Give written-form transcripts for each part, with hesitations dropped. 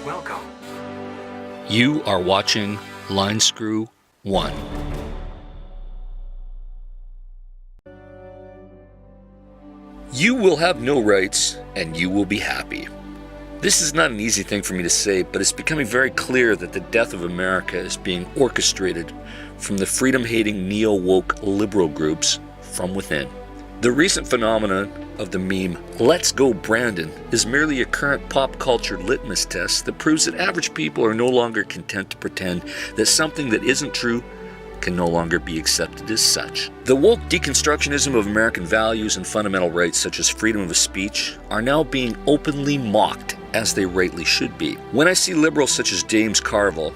Welcome. You are watching Line Screw 1. You will have no rights and you will be happy. This is not an easy thing for me to say, but it's becoming very clear that the death of America is being orchestrated from the freedom-hating neo-woke liberal groups from within. The recent phenomenon of the meme, "Let's go Brandon," is merely a current pop culture litmus test that proves that average people are no longer content to pretend that something that isn't true can no longer be accepted as such. The woke deconstructionism of American values and fundamental rights such as freedom of speech are now being openly mocked, as they rightly should be. When I see liberals such as James Carville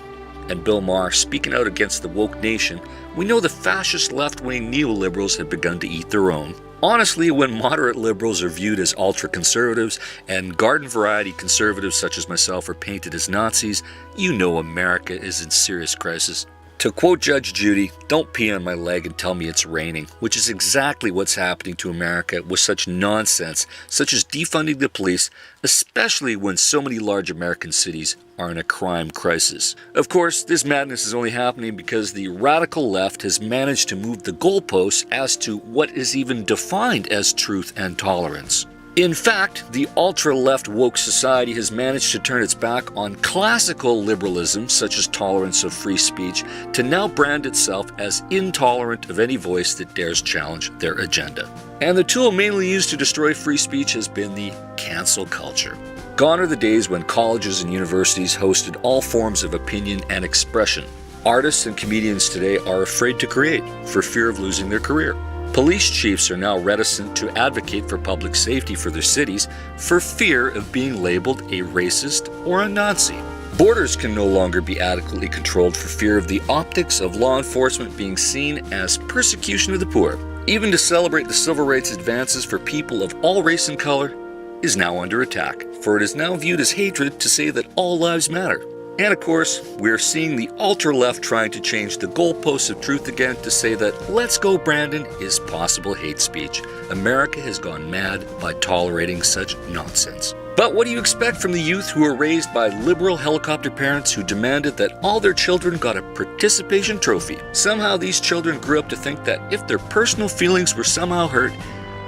and Bill Maher speaking out against the woke nation, we know the fascist left-wing neoliberals have begun to eat their own. Honestly, when moderate liberals are viewed as ultra-conservatives and garden-variety conservatives such as myself are painted as Nazis, you know America is in serious crisis. To quote Judge Judy, "Don't pee on my leg and tell me it's raining," which is exactly what's happening to America with such nonsense, such as defunding the police, especially when so many large American cities are in a crime crisis. Of course, this madness is only happening because the radical left has managed to move the goalposts as to what is even defined as truth and tolerance. In fact, the ultra-left woke society has managed to turn its back on classical liberalism, such as tolerance of free speech, to now brand itself as intolerant of any voice that dares challenge their agenda. And the tool mainly used to destroy free speech has been the cancel culture. Gone are the days when colleges and universities hosted all forms of opinion and expression. Artists and comedians today are afraid to create for fear of losing their career. Police chiefs are now reticent to advocate for public safety for their cities for fear of being labeled a racist or a Nazi. Borders can no longer be adequately controlled for fear of the optics of law enforcement being seen as persecution of the poor. Even to celebrate the civil rights advances for people of all race and color is now under attack, for it is now viewed as hatred to say that all lives matter. And of course, we're seeing the ultra-left trying to change the goalposts of truth again to say that "Let's go Brandon" is possible hate speech. America has gone mad by tolerating such nonsense. But what do you expect from the youth who were raised by liberal helicopter parents who demanded that all their children got a participation trophy? Somehow these children grew up to think that if their personal feelings were somehow hurt,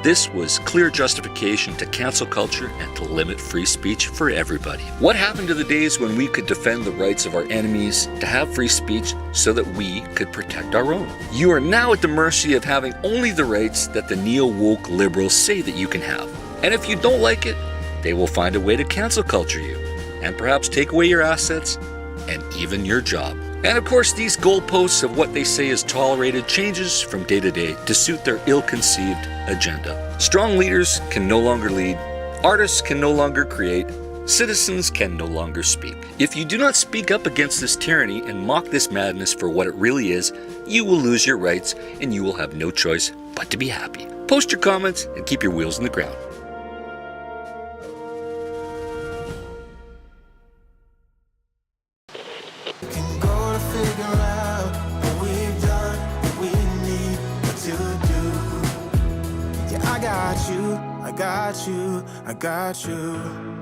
this was clear justification to cancel culture and to limit free speech for everybody. What happened to the days when we could defend the rights of our enemies to have free speech so that we could protect our own? You are now at the mercy of having only the rights that the neo-woke liberals say that you can have. And if you don't like it, they will find a way to cancel culture you and perhaps take away your assets and even your job. And of course, these goalposts of what they say is tolerated changes from day to day to suit their ill-conceived agenda. Strong leaders can no longer lead, artists can no longer create, citizens can no longer speak. If you do not speak up against this tyranny and mock this madness for what it really is, you will lose your rights and you will have no choice but to be happy. Post your comments and keep your wheels in the ground. I got you.